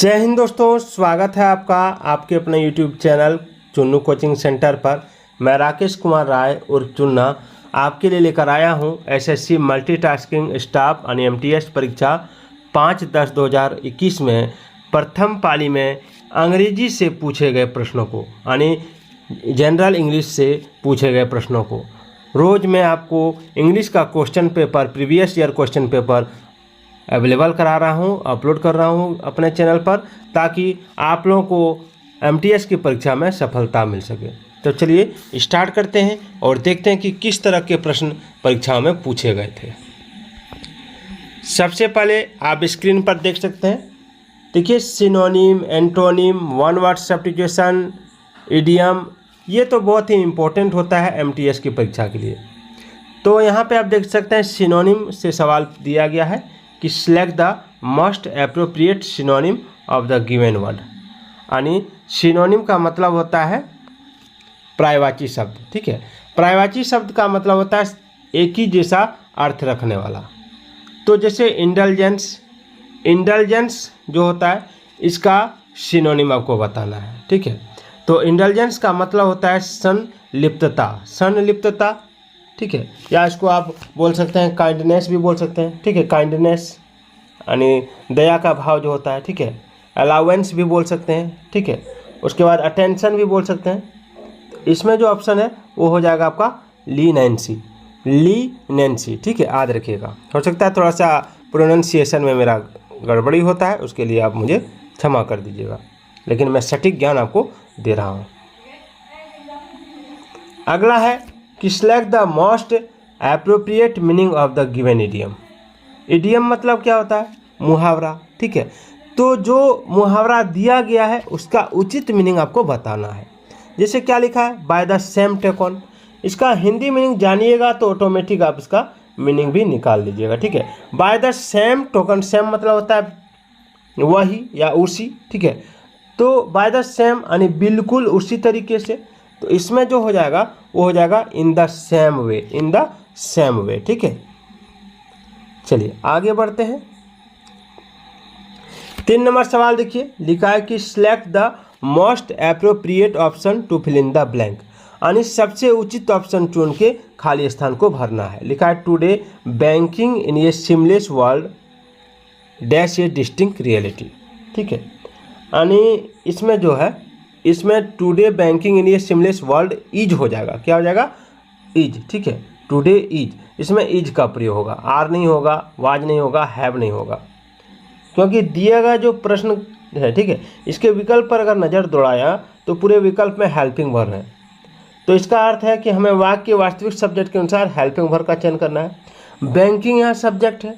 जय हिंद दोस्तों, स्वागत है आपका आपके अपने YouTube channel Chunnu coaching centre पर। मैं राकेश कुमार राय और चुन्ना आपके लिए लेकर आया हूं एसएससी मल्टीटास्किंग स्टाफ यानी MTS परीक्षा 5/10/2021 में प्रथम पाली में अंग्रेजी से पूछे गए प्रश्नों को यानी जनरल इंग्लिश से पूछे गए प्रश्नों को रोज़ मैं आपको इंग्लिश का question paper, previous year question paper available करा रहा हूँ, अपलोड कर रहा हूँ अपने चैनल पर, ताकि आप लोगों को MTS की परीक्षा में सफलता मिल सके। तो चलिए स्टार्ट करते हैं और देखते हैं कि किस तरह के प्रश्न परीक्षाओं में पूछे गए थे। सबसे पहले आप स्क्रीन पर देख सकते हैं, देखिए synonym, antonym, one word substitution, idiom, ये तो बहुत ही इम्पोर्टेंट होता है MTS की परीक्षा के लिए। तो यहाँ पे आप देख सकते हैं सिनोनिम से सवाल दिया गया है कि select the most appropriate synonym of the given word, यानी सिनोनिम का मतलब होता है पर्यायवाची शब्द। ठीक है, पर्यायवाची शब्द का मतलब होता है एक ही जैसा अर्थ रखने वाला। तो जैसे इंडल्जेंस, इंडल्जेंस जो होता है इसका सिनोनिम आपको बताना है। ठीक है, तो इंडल्जेंस का मतलब होता है संलिप्तता, संलिप्तता। ठीक है, या इसको आप बोल सकते हैं काइंडनेस भी बोल सकते हैं। ठीक है, काइंडनेस यानी दया का भाव जो होता है। ठीक है, अलाउंस भी बोल सकते हैं। ठीक है, उसके बाद अटेंशन भी बोल सकते हैं। इसमें जो ऑप्शन है वो हो जाएगा आपका लीनेंसी, लीनेंसी। ठीक है, याद रखिएगा। हो सकता है थोड़ा सा प्रोनाउंसिएशन में मेरा गड़बड़ी होता है, उसके लिए आप मुझे क्षमा कर दीजिएगा, लेकिन मैं सटीक ज्ञान आपको दे रहा हूँ। अगला है कि select the most appropriate meaning of the given idiom. Idiom मतलब क्या होता है? मुहावरा। ठीक है, तो जो मुहावरा दिया गया है उसका उचित मीनिंग आपको बताना है। जैसे क्या लिखा है, बाय द सेम टोकन। इसका हिंदी मीनिंग जानिएगा तो ऑटोमेटिक आप इसका मीनिंग भी निकाल लीजिएगा। ठीक है, by the same token, same मतलब होता है वही या उसी। ठीक है, तो बाय द सेम यानी बिल्कुल उसी तरीके से। तो इसमें जो हो जाएगा वो हो जाएगा in the same way, in the same way. ठीक है, चलिए आगे बढ़ते हैं। 3 नंबर सवाल देखिए, लिखा है कि select the most appropriate option to fill in the blank, यानी सबसे उचित ऑप्शन चुन के खाली स्थान को भरना है। लिखा है today banking in A seamless world dash A distinct reality. ठीक है, यानी इसमें जो है, इसमें today banking in A seamless world is हो जाएगा। क्या हो जाएगा? इज। ठीक है, टुडे इज, इसमें इज का प्रयोग होगा, आर नहीं होगा, वाज नहीं होगा, हैव नहीं होगा, क्योंकि दिया गया जो प्रश्न है, ठीक है, इसके विकल्प पर अगर नज़र दौड़ाया तो पूरे विकल्प में हेल्पिंग वर्ब है। तो इसका अर्थ है कि हमें वाक्य के वास्तविक सब्जेक्ट के अनुसार हेल्पिंग वर्ब का चयन करना है। बैंकिंग यहाँ सब्जेक्ट है।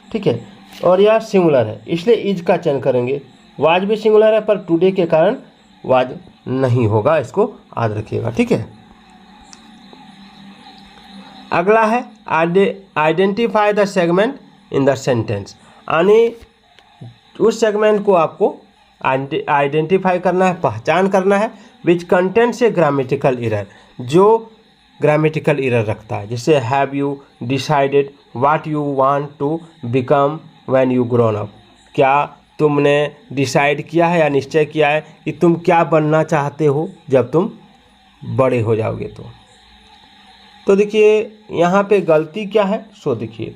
ठीक है, और यह सिंगुलर है, इसलिए इज का चयन करेंगे। वाज भी सिंगुलर है पर टुडे के कारण वाज नहीं होगा, इसको याद रखिएगा। ठीक है, अगला है identify the segment in the sentence, यानी उस सेगमेंट को आपको आइडेंटिफाई करना है, पहचान करना है, विच कंटेंट से ग्रामेटिकल एरर, जो ग्रामेटिकल एरर रखता है। जैसे have you decided what you want to become when you grown up, क्या तुमने डिसाइड किया है या निश्चय किया है कि तुम क्या बनना चाहते हो जब तुम बड़े हो जाओगे। तो देखिए यहाँ पे गलती क्या है, सो देखिए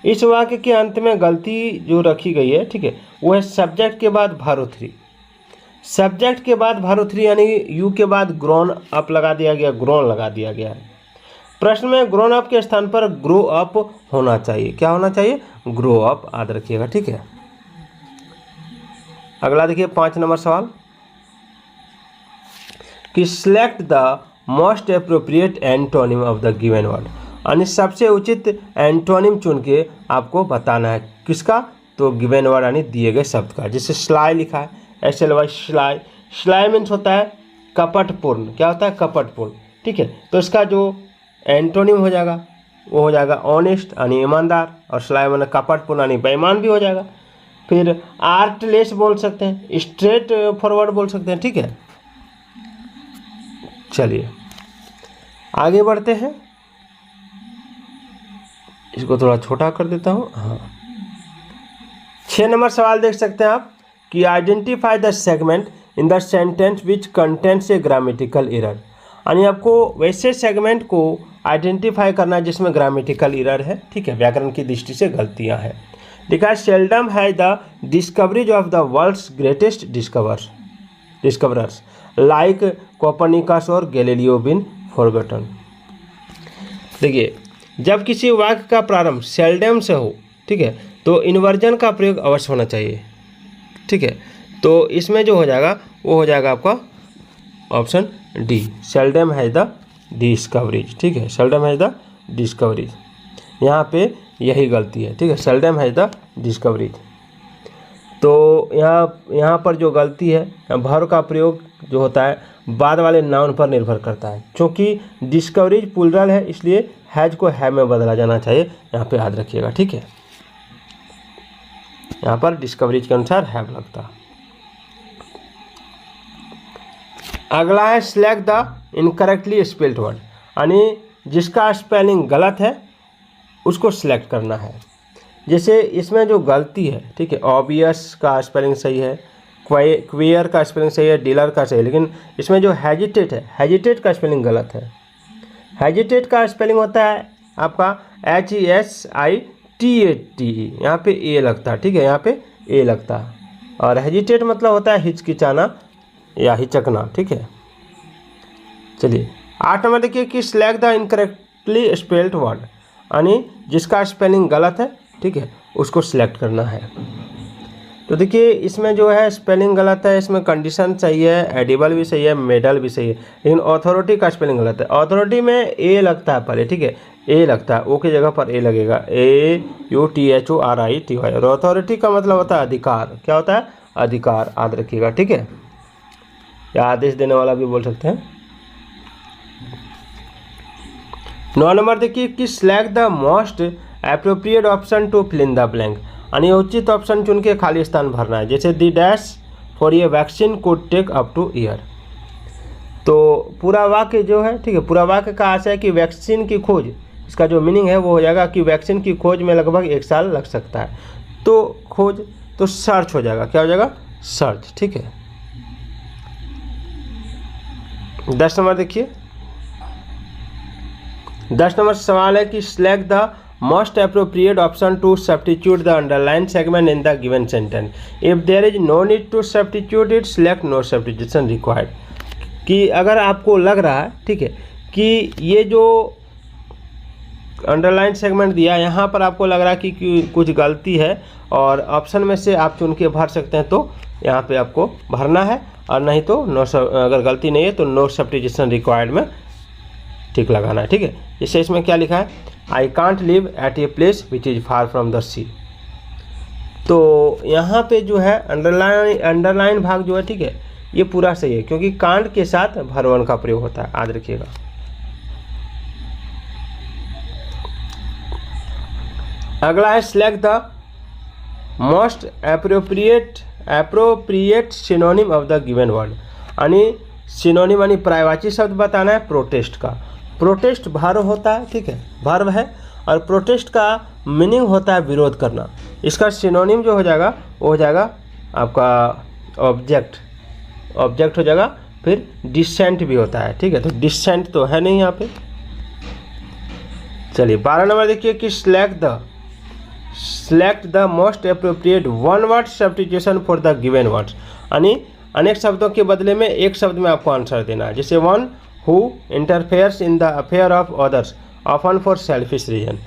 इस वाक्य के अंत में गलती जो रखी गई है, ठीक है, वो है सब्जेक्ट के बाद भारो थ्री। सब्जेक्ट के बाद भारो थ्री यानी यू के बाद ग्रोन अप लगा दिया गया, ग्रोन लगा दिया गया है। प्रश्न में ग्रोन अप के स्थान पर ग्रो अप होना चाहिए। क्या होना चाहिए? ग्रो अप, याद रखिएगा। ठीक है, अगला देखिए 5 नंबर सवाल कि select the most appropriate antonym of the given word, यानी सबसे उचित एंटोनिम चुन के आपको बताना है। किसका? तो गिवन वर्ड यानी दिए गए शब्द का। जैसे स्लाई लिखा है, SLY स्लाई, स्लाई मीन्स होता है कपटपूर्ण। क्या होता है? कपटपूर्ण। ठीक है, तो इसका जो एंटोनिम हो जाएगा वो हो जाएगा ऑनेस्ट यानी ईमानदार, और स्लाई माने कपटपूर्ण यानी बेईमान भी हो जाएगा। फिर आर्टलेस बोल सकते हैं, स्ट्रेट फॉरवर्ड बोल सकते हैं। ठीक है, चलिए आगे बढ़ते हैं। इसको थोड़ा छोटा कर देता हूँ। हाँ, 6 नंबर सवाल देख सकते हैं आप कि identify the segment in the sentence which contents A grammatical error, यानी आपको वैसे सेगमेंट को आइडेंटिफाई करना जिसमें ग्रामेटिकल एरर है, ठीक है, व्याकरण की दृष्टि से गलतियां हैं। देखा, सेल्डम है the discoveries of the world's greatest discoverers like Copernicus और गैलीलियो बिन फॉरगॉटन। देखिए, जब किसी वाक्य का प्रारंभ सेल्डम से हो, ठीक है, तो इन्वर्जन का प्रयोग अवश्य होना चाहिए, ठीक है। तो इसमें जो हो जाएगा वो हो जाएगा आपका ऑप्शन डी, सेल्डम है द डिस्कवरीज, ठीक है, सेल्डम है द डिस्कवरीज। यहाँ पे यही गलती है, ठीक है, सेल्डम है द डिस्कवरीज। तो यहाँ पर जो गलती है, भर का प्रयोग जो होता है बाद वाले नाउन पर निर्भर करता है। क्योंकि डिस्कवरीज प्लूरल है इसलिए हैज को है में बदला जाना चाहिए, यहाँ पे याद रखिएगा, ठीक है। यहाँ पर डिस्कवरीज के अनुसार हैव लगता है। अगला है select the incorrectly spelled word, यानी जिसका स्पेलिंग गलत है उसको सिलेक्ट करना है। जैसे इसमें जो गलती है, ठीक है, ऑब्वियस का स्पेलिंग सही है, क्वेयर का स्पेलिंग सही है, डीलर का सही है, लेकिन इसमें जो हेजिटेट है, हेजिटेट का स्पेलिंग गलत है। हेजिटेट का स्पेलिंग होता है आपका HESITATE, यहाँ पे ए लगता है, ठीक है, यहाँ पे ए लगता है। और हेजिटेट मतलब होता है हिचकिचाना या हिचकना, ठीक है। चलिए 8 नंबर देखिए कि select the incorrectly spelled word, यानी जिसका स्पेलिंग गलत है, ठीक है, उसको सिलेक्ट करना है। तो देखिए इसमें जो है स्पेलिंग गलत है, इसमें कंडीशन सही है, एडिबल भी सही है, मेडल भी सही है, लेकिन अथॉरिटी का स्पेलिंग गलत है। अथॉरिटी में ए लगता है पहले, ठीक है, ए लगता है, ओ की जगह पर ए लगेगा, AUTHORITY। और अथॉरिटी का मतलब होता है अधिकार, क्या होता है, अधिकार, याद रखिएगा, ठीक है, या आदेश देने वाला भी बोल सकते हैं। 9 नंबर देखिए कि select the most appropriate option to fill in the blank, यानी उचित ऑप्शन चुन के खाली स्थान भरना है। जैसे द डैश फॉर ये vaccine could take up to year. तो पूरा वाक्य जो है, ठीक है, पूरा वाक्य का आशय है कि वैक्सीन की खोज, इसका जो मीनिंग है वो हो जाएगा कि वैक्सीन की खोज में लगभग 1 साल लग सकता है। तो खोज तो सर्च हो जाएगा, क्या हो जाएगा, सर्च, ठीक है। 10 नंबर देखिए, 10 नंबर सवाल है कि select the most appropriate option to substitute the underlined segment in the given sentence. If there is no need to substitute it, select no substitution required. कि अगर आपको लग रहा है, ठीक है, कि ये जो अंडरलाइन सेगमेंट दिया यहाँ पर आपको लग रहा है कि कुछ गलती है और ऑप्शन में से आप चुन के भर सकते हैं, तो यहाँ पे आपको भरना है, और नहीं तो नो, अगर गलती नहीं है तो नो सब्स्टिट्यूशन रिक्वायर्ड में ठीक लगाना है, ठीक है। जैसे इसमें क्या लिखा है, I can't live at a place which is far from the sea. तो यहाँ पे जो है अंडरलाइन भाग जो है, ठीक है, ये पूरा सही है, क्योंकि कांट के साथ भरवन का प्रयोग होता है, याद रखिएगा। अगला है select the most appropriate synonym of the given word, यानी सिनोनिम यानी पर्यायवाची शब्द बताना है प्रोटेस्ट का। प्रोटेस्ट वर्ब होता है, ठीक है, वर्ब है, और प्रोटेस्ट का मीनिंग होता है विरोध करना। इसका सिनोनिम जो हो जाएगा वो हो जाएगा आपका ऑब्जेक्ट हो जाएगा। फिर डिसेंट भी होता है, ठीक है, तो डिसेंट तो है नहीं यहाँ पे। चलिए 12 नंबर देखिए कि select the most appropriate one word substitution for the given words, यानी अनेक शब्दों के बदले में एक शब्द में आपको आंसर देना है। जैसे one who interferes in the affair of others often for selfish reason,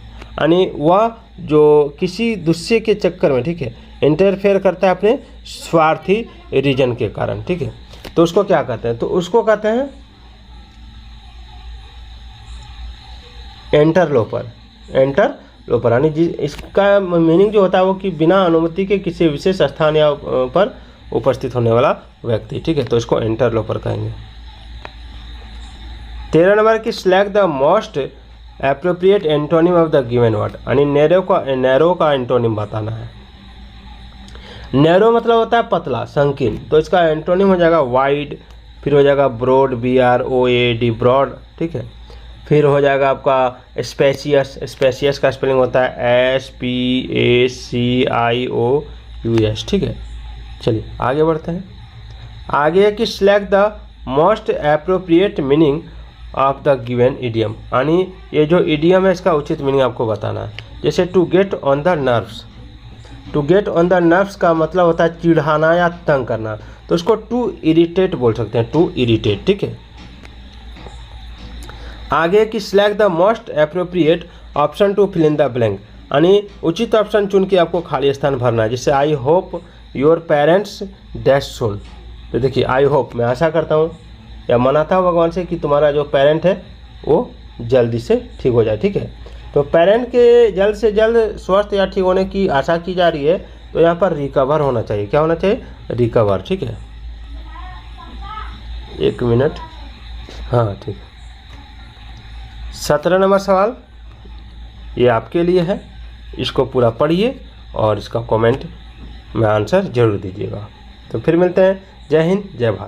यानी वह जो किसी दूसरे के चक्कर में, ठीक है, इंटरफेयर करता है अपने स्वार्थी रीजन के कारण, ठीक है, तो उसको क्या कहते हैं, तो उसको कहते हैं एंटरलोपर, यानी इसका मीनिंग जो होता है वो कि बिना अनुमति के किसी विशेष स्थान या पर उपस्थित होने वाला व्यक्ति, ठीक है, तो इसको एंटरलोपर कहेंगे। 13 नंबर की select the most appropriate antonym of the given word, यानी नैरो का एंटोनिम बताना है। नैरो मतलब होता है पतला, संकीर्ण, तो इसका एंटोनिम हो जाएगा वाइड, फिर हो जाएगा ब्रॉड, BROAD ब्रॉड, ठीक है, फिर हो जाएगा आपका स्पेसियस का स्पेलिंग होता है SPACIOUS, ठीक है, चलिए आगे बढ़ते हैं। आगे है कि select the most appropriate meaning of the given idiom, यानी ये जो इडियम है इसका उचित मीनिंग आपको बताना है। जैसे to get on the nerves, to get on the nerves का मतलब होता है चिढ़ाना या तंग करना, तो उसको टू इरिटेट बोल सकते हैं, टू इरिटेट, ठीक है। आगे कि select the most appropriate option to fill in the blank, यानी उचित ऑप्शन चुन के आपको खाली स्थान भरना है। जैसे I hope your parents dash soon, तो देखिए आई होप, मैं आशा करता हूँ या मनाता हूँ भगवान से कि तुम्हारा जो पेरेंट है वो जल्दी से ठीक हो जाए, ठीक है। तो पेरेंट के जल्द से जल्द स्वस्थ या ठीक होने की आशा की जा रही है, तो यहाँ पर रिकवर होना चाहिए। क्या होना चाहिए? रिकवर, ठीक है। 1 मिनट, हाँ ठीक है। 17 नंबर सवाल ये आपके लिए है, इसको पूरा पढ़िए और इसका कमेंट में आंसर जरूर दीजिएगा। तो फिर मिलते हैं। जय हिंद, जय भारत।